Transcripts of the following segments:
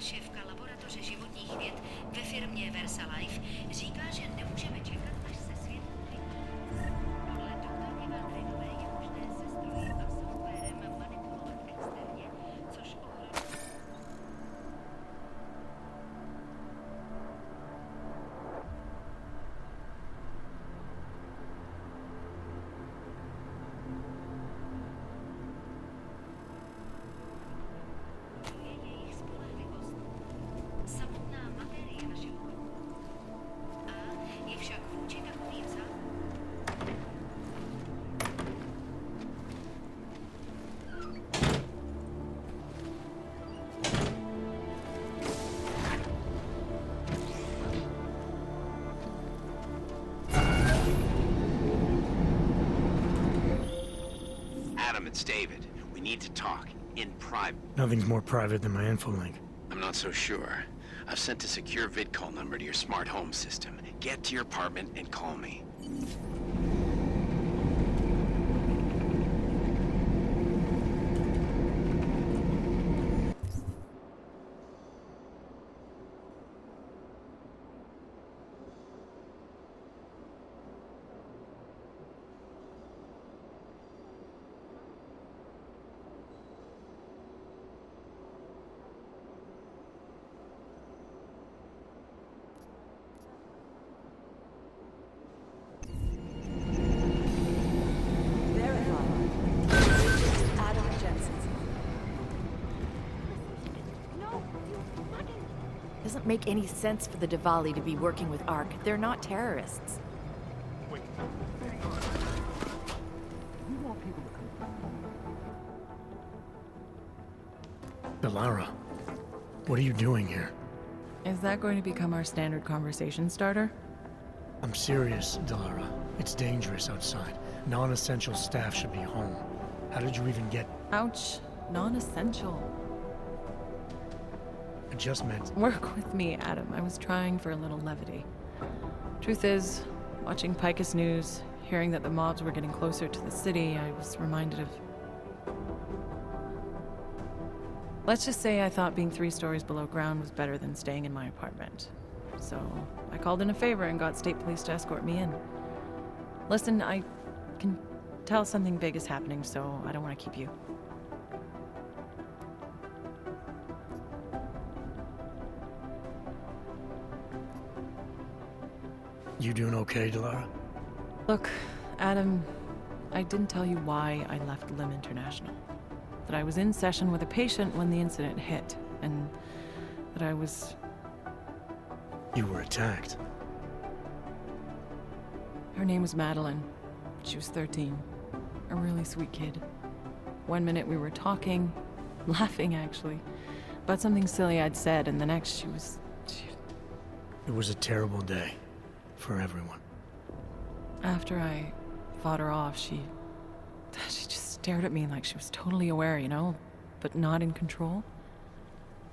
šéfka laboratoře životních věd ve firmě VersaLife, říká, že nemůžeme čekat, až se svět uklidní. Podle doktorky Vandrinové je možné se stroji a softwarem manipulovat externě, což ohrožuje... jejich spolehlivost. Samotná materie našeho korpu. A je však vůči takovým Adam, it's David. We need to talk. In private. Nothing's more private than my info link. I'm not so sure. I've sent a secure vid call number to your smart home system. Get to your apartment and call me. Doesn't make any sense for the Diwali to be working with ARC. They're not terrorists. Wait. Hang on. We want people to come. Delara, what are you doing here? Is that going to become our standard conversation starter? I'm serious, Delara. It's dangerous outside. Non-essential staff should be home. How did you even get... Ouch. Non-essential. I just meant... Work with me, Adam. I was trying for a little levity. Truth is, watching Picus News, hearing that the mobs were getting closer to the city, I was reminded of... Let's just say I thought being 3 stories below ground was better than staying in my apartment. So, I called in a favor and got state police to escort me in. Listen, I can tell something big is happening, so I don't want to keep you. You doing okay, Delara? Look, Adam, I didn't tell you why I left Lim International. That I was in session with a patient when the incident hit, and that I was... You were attacked. Her name was Madeline. She was 13. A really sweet kid. One minute we were talking, laughing actually, about something silly I'd said, and the next she was... It was a terrible day. For everyone. After I fought her off, she just stared at me like she was totally aware, you know, but not in control.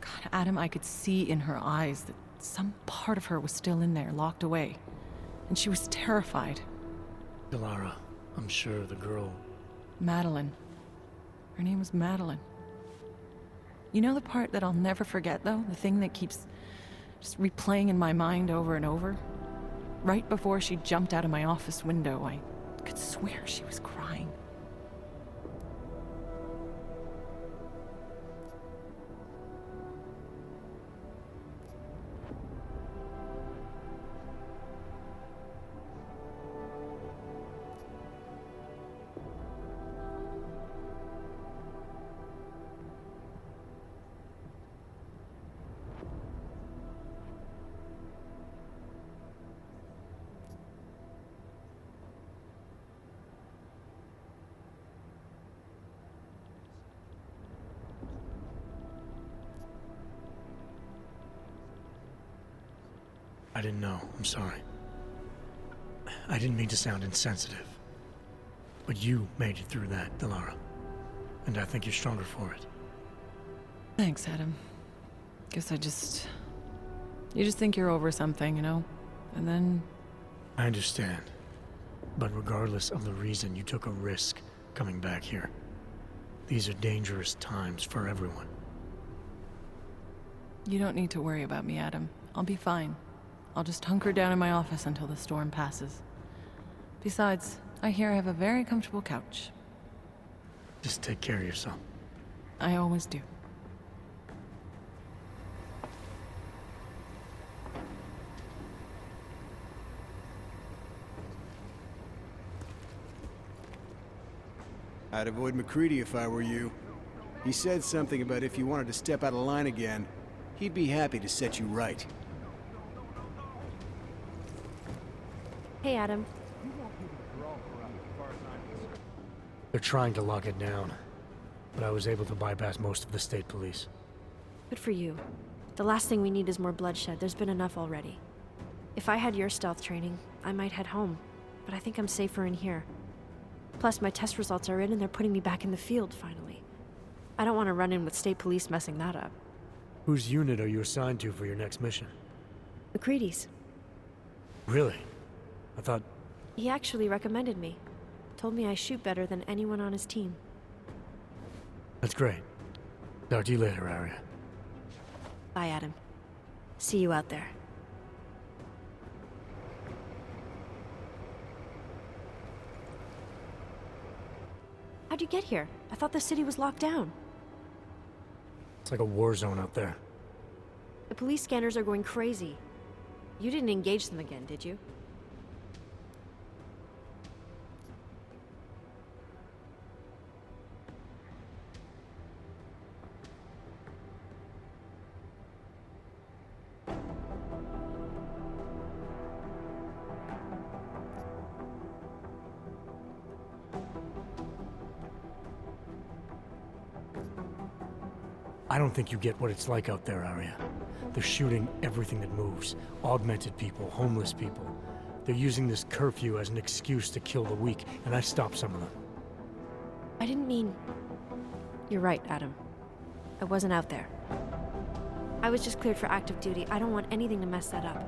God, Adam, I could see in her eyes that some part of her was still in there, locked away. And she was terrified. Delara, I'm sure the girl... Madeline. Her name was Madeline. You know the part that I'll never forget, though? The thing that keeps just replaying in my mind over and over? Right before she jumped out of my office window, I could swear she was crying. I didn't know. I'm sorry. I didn't mean to sound insensitive. But you made it through that, Delara. And I think you're stronger for it. Thanks, Adam. Guess you just think you're over something, you know? And then... I understand. But regardless of the reason, you took a risk coming back here. These are dangerous times for everyone. You don't need to worry about me, Adam. I'll be fine. I'll just hunker down in my office until the storm passes. Besides, I hear I have a very comfortable couch. Just take care of yourself. I always do. I'd avoid McCready if I were you. He said something about if you wanted to step out of line again, he'd be happy to set you right. Hey, Adam. They're trying to lock it down, but I was able to bypass most of the state police. Good for you. The last thing we need is more bloodshed. There's been enough already. If I had your stealth training, I might head home, but I think I'm safer in here. Plus, my test results are in and they're putting me back in the field, finally. I don't want to run in with state police messing that up. Whose unit are you assigned to for your next mission? McCready's. Really? I thought... He actually recommended me. Told me I shoot better than anyone on his team. That's great. Talk to you later, Arya. Bye, Adam. See you out there. How'd you get here? I thought the city was locked down. It's like a war zone out there. The police scanners are going crazy. You didn't engage them again, did you? I don't think you get what it's like out there, Arya. They're shooting everything that moves. Augmented people, homeless people. They're using this curfew as an excuse to kill the weak, and I stopped some of them. I didn't mean... You're right, Adam. I wasn't out there. I was just cleared for active duty. I don't want anything to mess that up.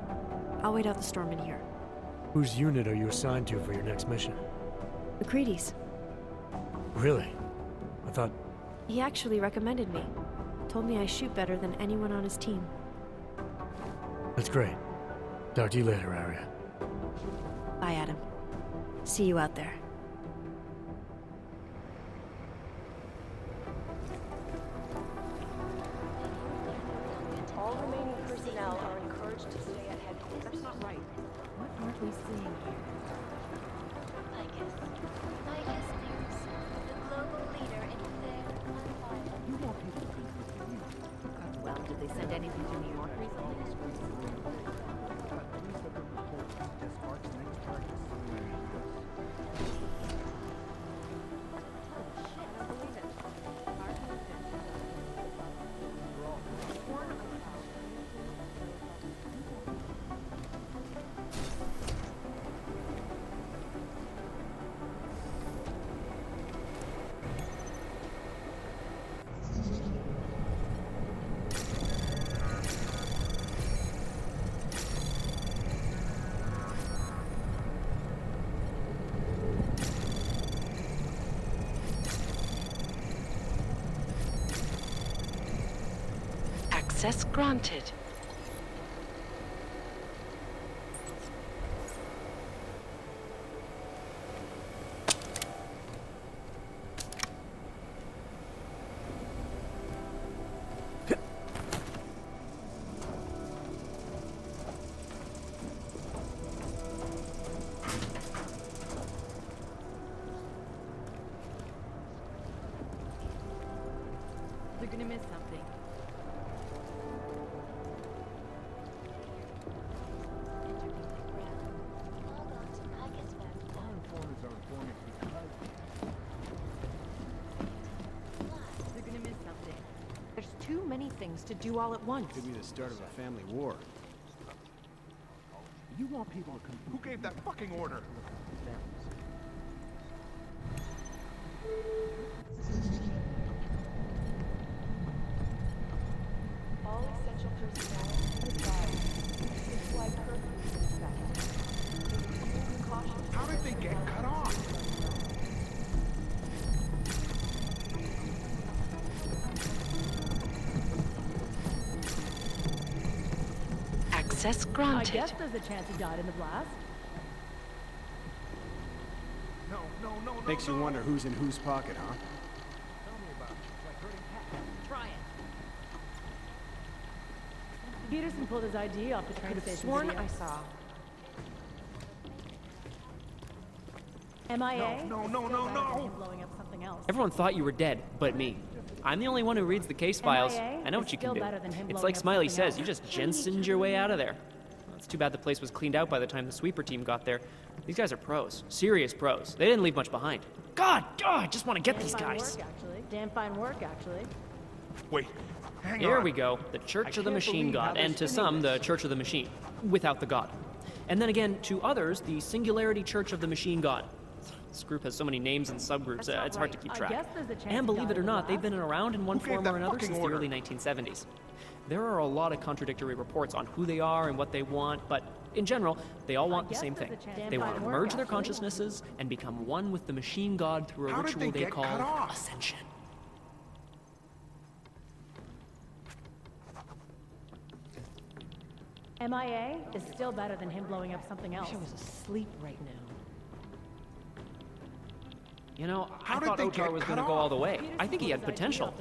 I'll wait out the storm in here. Whose unit are you assigned to for your next mission? McCready's. Really? I thought... He actually recommended me. Told me I shoot better than anyone on his team. That's great. Talk to you later, Arya. Bye, Adam. See you out there. All remaining personnel are encouraged to stay at headquarters. That's not right. What aren't we seeing here? News, the global leader in fair You want people to confuse the news. Well, did they send anything to New York recently? Police have been reporting as Art's next target is somewhere in the US. Access granted. They're gonna miss something. log on to Our informants are informing because They're gonna miss something. There's too many things to do all at once. Could be the start of a family war. you want people to confuse. Who gave that fucking order? families. All essential personnel advised. Citywide curfew is in effect. Caution. How did they get cut off? Access I granted. guess there's a chance he died in the blast. No, no, no, no, Makes you no. wonder who's in whose pocket, huh? Tell me about it. It's like hurting cats. Try it. Peterson pulled his ID off the train station Sworn video. I saw. MIA? No, is no, still no, better no. than him blowing up something else. Everyone thought you were dead, but me. I'm the only one who reads the case files. MIA I know is what you can still do. better than him It's blowing like up Smiley something says, you else. just Jensened your way out of there. Well, it's too bad the place was cleaned out by the time the sweeper team got there. These guys are pros. Serious pros. They didn't leave much behind. God, I just want to get these Damn fine guys. work, actually. Damn fine work, actually. Wait, hang on. Here we go. The Church I of the can't Machine believe how God, they're and to spinning some, the this. Church of the Machine, without the God. And then again, to others, the Singularity Church of the Machine God. This group has so many names and subgroups, it's hard to keep I track. guess there's a chance And he believe died it or in the not, they've blast. been around in one Who gave form that or another fucking since the order? early 1970s. There are a lot of contradictory reports on who they are and what they want, but in general, they all want the guess same there's thing. a chance They it want to might work, merge their actually. consciousnesses and become one with the Machine God through a How did ritual they they get call cut off? Ascension. MIA is still better than him blowing up something else. I was asleep right now. You know, How I did thought they Otar get was cut going to go all the off? way. I think he had potential.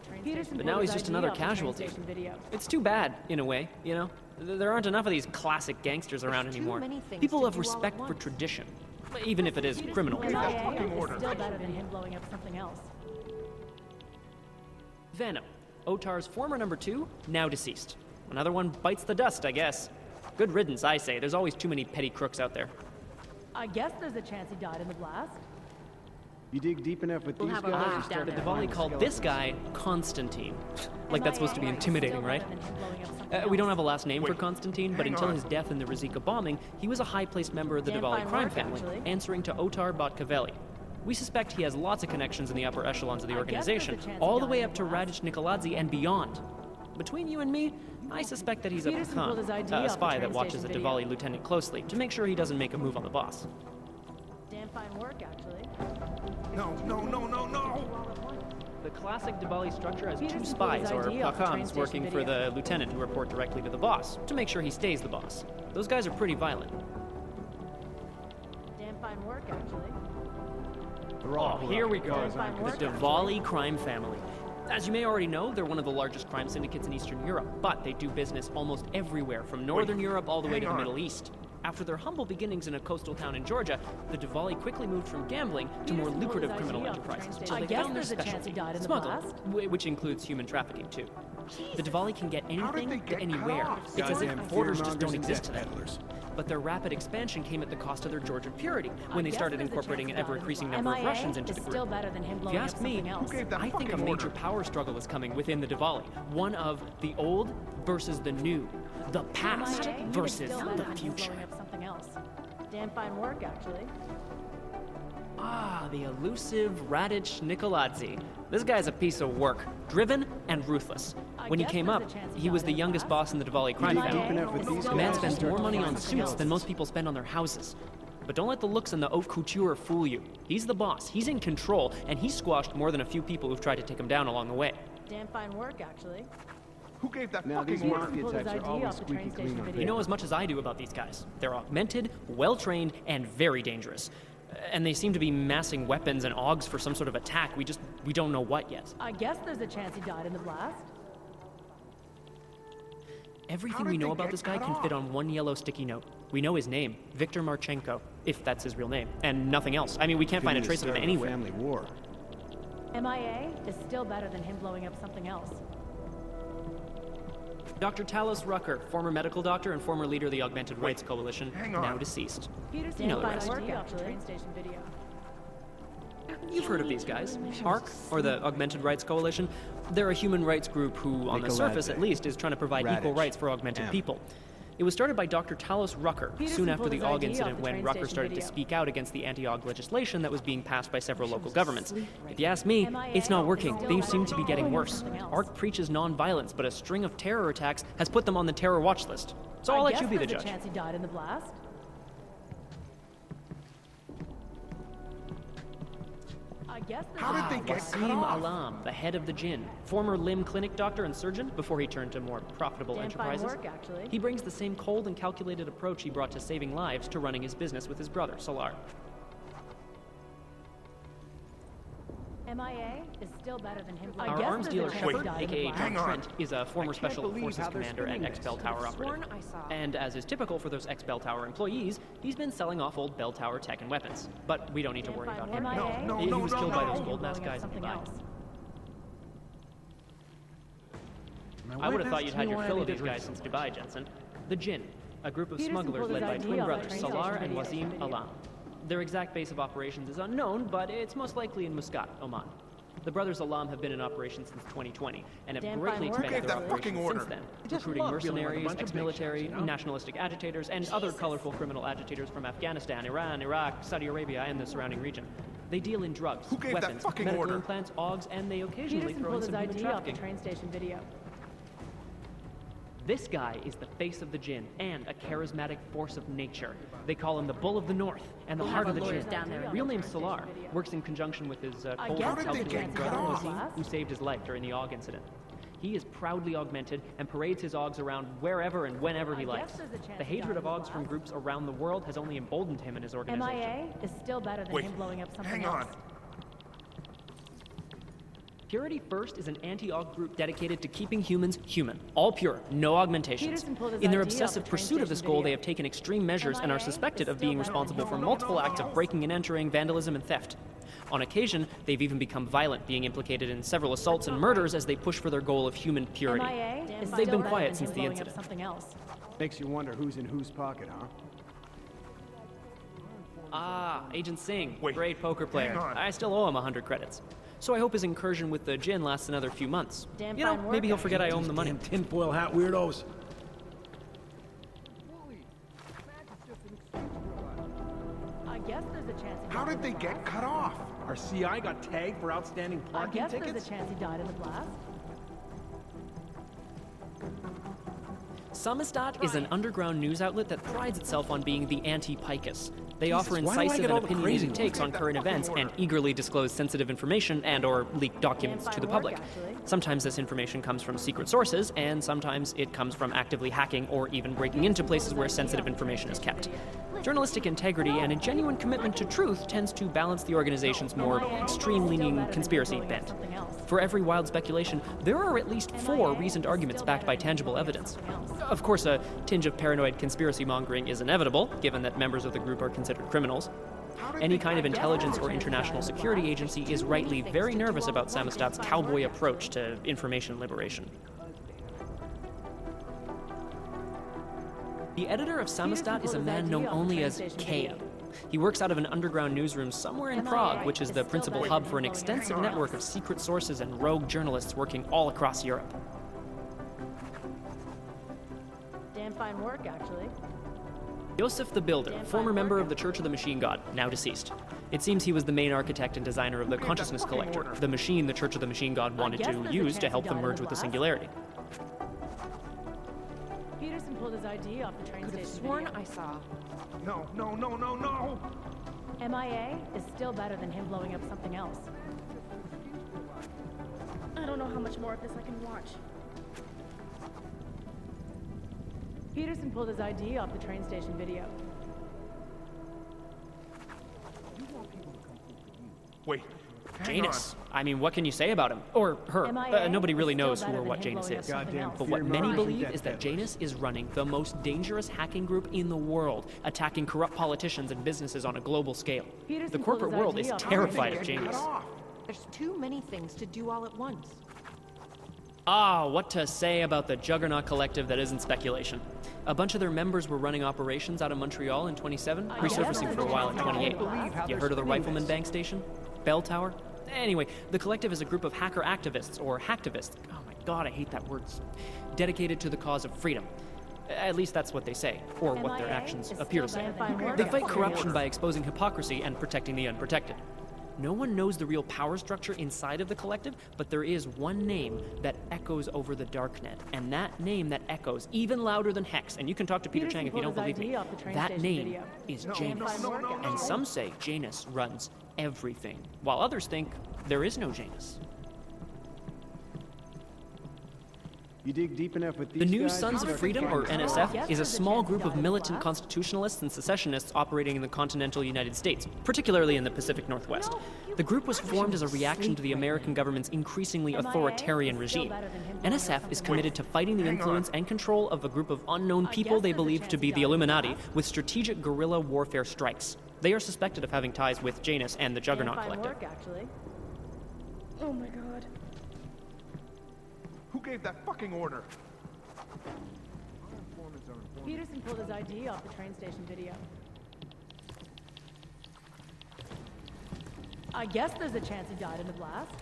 But now he's just another casualty. It's too bad, in a way, you know? There aren't enough of these classic gangsters around There's too anymore. many things People to have do all at respect for once. tradition, even if it is criminal. that MIA fucking is order. still better than him blowing up something else. Venom, Otar's former number 2, now deceased. Another one bites the dust, I guess. Good riddance, I say. There's always too many petty crooks out there. I guess there's a chance he died in the blast. You dig deep enough with We'll these have a guys, laugh you down start The to there. Diwali find called skeletons. this guy Constantine. Like that's supposed to be MIA is intimidating, still right? better than him blowing up something We don't else. have a last name for Wait, Constantine, but hang until on. his death in the Rizika bombing, he was a high-placed member of the Damn Diwali fine crime work, family, actually. answering to Otar Botkavelli. We suspect he has lots of connections in the upper echelons of the I guess there's a organization, chance he all the died way in up the to blast. Radic Nikoladze and beyond. Between you and me, I suspect that he's a Peterson pulled his ID a off the spy train that watches the station Diwali video. lieutenant closely to make sure he doesn't make a move on the boss. Damn fine work, actually. No, no, no, no, no. The classic Diwali structure has Peterson two pulled his spies, or ID off the train Pakams, station working for video. the lieutenant who report directly to the boss, to make sure he stays the boss. Those guys are pretty violent. Damn fine work, actually. Oh, here we go. Damn fine The work, Diwali crime family. As you may already know, they're one of the largest crime syndicates in Eastern Europe, but they do business almost everywhere, from Northern Europe all the way hang to the on. Middle East. After their humble beginnings in a coastal town in Georgia, the Diwali quickly moved from gambling to more Peterson pulled lucrative his criminal ID off the train enterprises. station. So I they guess found their there's a chance he specialty, died in the smuggling, blast. which includes human trafficking too. The Diwali can get How did anything they to get cut anywhere. off? It's as Goddamn if borders just fearmongers don't and exist to death them. peddlers. But their rapid expansion came at the cost of their Georgian purity when they guess started there's a incorporating an chance he died in the ever-increasing blast. number of MIA Russians into is the still group. better than him If you blowing up ask me, something else. Who gave that I think a fucking major order? power struggle is coming within the Diwali. One of the old versus the new. The past MIA is versus still better the than him future. blowing up something else. Damn fine work, actually. Ah, the elusive Radic Nikoladze. This guy's a piece of work, driven and ruthless. When he guess came there's up, a chance he he was died the in the youngest blast. boss in the Diwali crime dig family. deep enough with these The man guys, spends you start more to money find on something suits else. than most people spend on their houses. But don't let the looks and the haute couture fool you. He's the boss, he's in control, and he's squashed more than a few people who've tried to take him down along the way. Damn fine work, actually. Who gave that Now, these fucking order? mafia Pulled his types are ID always off the train squeaky station clean on video. You paper. know as much as I do about these guys. They're augmented, well-trained, and very dangerous. And they seem to be massing weapons and augs for some sort of attack. We don't know what yet. I guess there's a chance he died in the blast. Everything did we know they about get this guy cut can fit off? on one yellow sticky note. We know his name, Viktor Marchenko, if that's his real name, and nothing else. I mean, we can't find a Could be trace of him start a anywhere. Family war. MIA is still better than him blowing up something else. Dr. Talos Rucker, former medical doctor and former leader of the Augmented Rights Coalition, hang on. now deceased. Peterson You know the fine rest. work off the train station video. You've heard of these guys. ARC, or the Augmented Rights Coalition. They're a human rights group who, on the surface at least, is trying to provide equal Radic. rights for augmented M. people. It was started by Dr. Talos Rucker Peterson soon after pulled the his AUG ID off incident the when train Rucker station started to video. speak out against the anti-AUG legislation that was being passed by several local governments. If you ask me, MIA it's not is working. still Things better seem than to be him getting blowing up worse. something else. ARC preaches non-violence, but a string of terror attacks has put them on the terror watch list. So I'll I let guess you be the there's judge. a chance he died in the blast. I guess How did they get cut Wasim off? Alam, the head of the Jinn, former limb clinic doctor and surgeon before he turned to more profitable Damn fine enterprises. work, actually. He brings the same cold and calculated approach he brought to saving lives to running his business with his brother, Salar. MIA is still better than him. Our arms dealer Shepard, died in the aka blast. John Hang on. Trent, is a former I can't special believe forces how they're commander and spinning ex-Bell this. Tower operative. And as is typical for those ex-Bell Tower employees, he's been selling off old Bell Tower tech and weapons. But we don't need to worry about him. MIA No, He no, was no, killed by no. those gold mask guys in something Dubai. else. I would have thought you'd had your fill of these guys since Dubai, Jensen. The Jinn, a group of Peterson smugglers pulled his led by ID twin off the brothers, train Salar station and video. Wasim Alam. Their exact base of operations is unknown, but it's most likely in Muscat, Oman. The brothers Alam have been in operation since 2020 and have Damn greatly fine work. Who gave expanded their that fucking operations order? since then, I just recruiting love dealing with a mercenaries, bunch of ex-military, big shots, you know? nationalistic agitators, and other colorful criminal agitators from Afghanistan, Iran, Iraq, Saudi Arabia, and the surrounding region. They deal in drugs, Who gave that weapons, fucking medical order? implants, augs, and they occasionally Peterson throw in pulled his some human ID off the trafficking. train station video. This guy is the face of the Jinn and a charismatic force of nature. They call him the Bull of the North and the heart of the Jinn. Real name Salar, works in conjunction with his cold guess and there's a calculating chance brother he's Wasim, off. who saved his life during the AUG incident. He is proudly augmented and parades his AUGs around wherever and whenever he I likes. guess there's a chance The he hatred died of in the AUGs from blast. groups around the world has only emboldened him and his organization. MIA is still better than Wait, him blowing up something hang else. on. Purity First is an anti-AUG group dedicated to keeping humans human, all pure, no augmentations. Peterson pulled his In their ID off obsessive the train pursuit of this station goal, video. they have taken extreme measures and are MIA suspected is of being still better than responsible him. for No, no, multiple no, acts no. of breaking and entering, vandalism, and theft. On occasion, they've even become violent, being implicated in several assaults and murders as they push for their goal of human purity. MIA is They've still been better quiet than since him the blowing up incident. something else. Makes you wonder who's in whose pocket, huh? Ah, Agent Singh, Wait, great poker player. hang on. I still owe him 100 credits. So I hope his incursion with the Jinn lasts another few months. Damn You know, fine work, maybe he'll forget I owe him the money. Damn tinfoil hat weirdos. I guess there's a chance he How died did in they the get blast. cut off? Our CI got tagged for outstanding I parking guess tickets. there's a chance he died in the blast. Samizdat is an underground news outlet that prides itself on being the anti-Picus. They offer why do I incisive get and all the opinionated crazy takes on current events and eagerly disclose sensitive information and or leak documents Damn to the fine work, public. actually. Sometimes this information comes from secret sources, and sometimes it comes from actively hacking or even breaking into places where sensitive information is kept. Journalistic integrity and a genuine commitment to truth tends to balance the organization's more extreme-leaning conspiracy bent. For every wild speculation, there are at least 4 recent arguments backed by tangible evidence. Of course, a tinge of paranoid conspiracy mongering is inevitable, given that members of the group are considered criminals. Any kind of intelligence or international security agency is rightly very nervous about Samizdat's cowboy approach to information liberation. The editor of Samizdat is a man known only as K. He works out of an underground newsroom somewhere in Prague, which is the principal hub for an extensive network of secret sources and rogue journalists working all across Europe. Damn fine work, actually. Joseph the Builder, former member of the Church of the Machine God, now deceased. It seems he was the main architect and designer of the Consciousness Collector, the machine the Church of the Machine God wanted guess to there's a use chance to he help them died in merge the with the blast. Singularity. Peterson pulled his ID off the train Could have station sworn video. I saw. No, no, no, no, no! MIA is still better than him blowing up something else. I don't know how much more of this I can watch. Peterson pulled his ID off the train station video. Wait, hang Janus. I mean, what can you say about him? Or her. MIA Nobody really is still knows who better or than what him Janus blowing up is. something Goddamn else. But what many fear-mongering believe death is that peddlers. Janus is running the most dangerous hacking group in the world, attacking corrupt politicians and businesses on a global scale. Peterson The pulled corporate his world ID is off the terrified train of station Janus. on! There's too many things to do all at once. Ah, what to say about the Juggernaut Collective that isn't speculation. A bunch of their members were running operations out of Montreal in 27, resurfacing for a while in 28. You heard of the Rifleman Bank Station? Bell Tower? Anyway, the Collective is a group of hacker activists, or hacktivists. Oh my god, I hate that word. Dedicated to the cause of freedom. At least that's what they say, or what their MIA actions is appear to still say. better than him They blowing fight up corruption something by else. exposing hypocrisy and protecting the unprotected. No one knows the real power structure inside of the Collective, but there is one name that echoes over the darknet. And that name that echoes even louder than Hex, and you can talk to Peter Peterson Chang if you pulled don't his believe ID me, off the train that station name video. is No, Janus. no, no, no, And no. some say Janus runs everything, while others think there is no Janus. You dig deep enough with these The New guys, Sons you of start Freedom, to or find- NSF, is a small group of militant constitutionalists and secessionists operating in the continental United States, particularly in the Pacific Northwest. The group was formed as a reaction to the American government's increasingly authoritarian regime. NSF is committed to fighting the influence and control of a group of unknown people they believe to be the Illuminati with strategic guerrilla warfare strikes. They are suspected of having ties with Janus and the Juggernaut Collective. Oh my god. Who gave that fucking order? Peterson pulled his ID off the train station video. I guess there's a chance he died in a blast.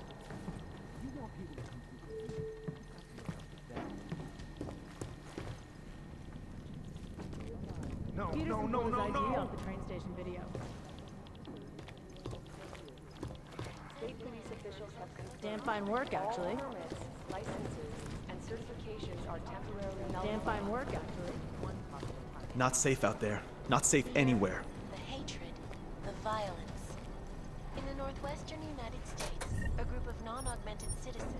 No, Peterson no, pulled no, his no, ID no! off the train station video. State police officials have confirmed Damn fine work, actually. all permits, licenses, and certifications are temporarily Damn nullified. fine work, actually. Not safe out there. Not safe anywhere. The hatred, the violence. In the northwestern United States, a group of non-augmented citizens,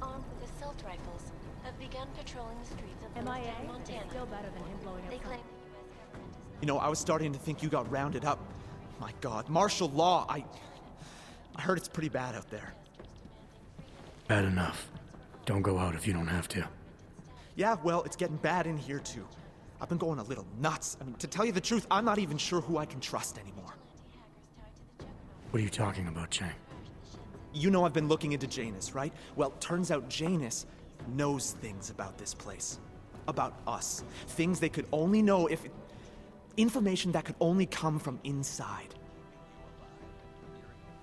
armed with assault rifles, have begun patrolling the streets of MIA Lewiston, is Montana. still better than him blowing up They some- claim the U.S. government is You know, I was starting to think you got rounded up. My God, martial law. I heard it's pretty bad out there. Bad enough. Don't go out if you don't have to. Yeah, well, it's getting bad in here too. I've been going a little nuts. I mean, to tell you the truth, I'm not even sure who I can trust anymore. What are you talking about, Chang? You know I've been looking into Janus, right? Well, turns out Janus knows things about this place. About us. Things they could only know if... Information that could only come from inside.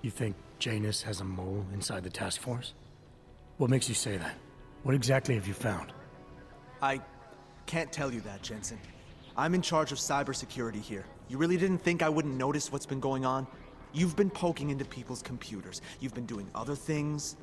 You think Janus has a mole inside the task force? What makes you say that? What exactly have you found? I can't tell you that, Jensen. I'm in charge of cybersecurity here. You really didn't think I wouldn't notice what's been going on? You've been poking into people's computers. You've been doing other things.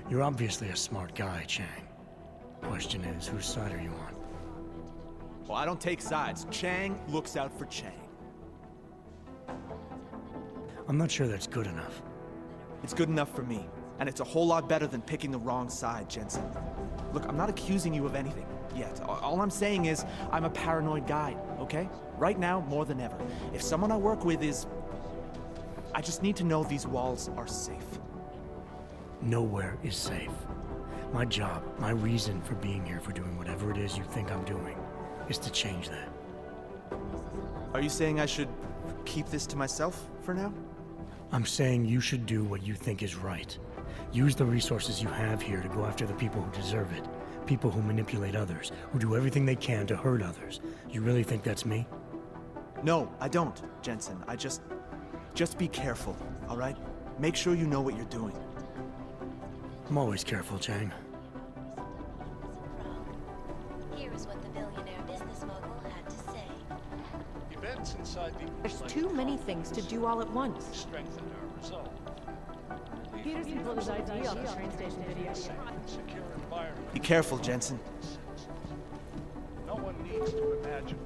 You're obviously a smart guy, Chang. Question is, whose side are you on? Well, I don't take sides. Chang looks out for Chang. I'm not sure that's good enough. It's good enough for me. And it's a whole lot better than picking the wrong side, Jensen. Look, I'm not accusing you of anything yet. All I'm saying is, I'm a paranoid guy, okay? Right now, more than ever. If someone I work with is... I just need to know these walls are safe. Nowhere is safe. My job, my reason for being here, for doing whatever it is you think I'm doing, is to change that. Are you saying I should keep this to myself for now? I'm saying you should do what you think is right. Use the resources you have here to go after the people who deserve it. People who manipulate others, who do everything they can to hurt others. You really think that's me? No, I don't, Jensen. I just be careful, all right? Make sure you know what you're doing. I'm always careful, Chang. Here is what the billionaire business mogul had to say. Events inside the There's too many things to do all at once. strengthened our resolve. Peterson pulled his ID off the train station video. Safe and secure environment. Be careful, Jensen. No one needs to imagine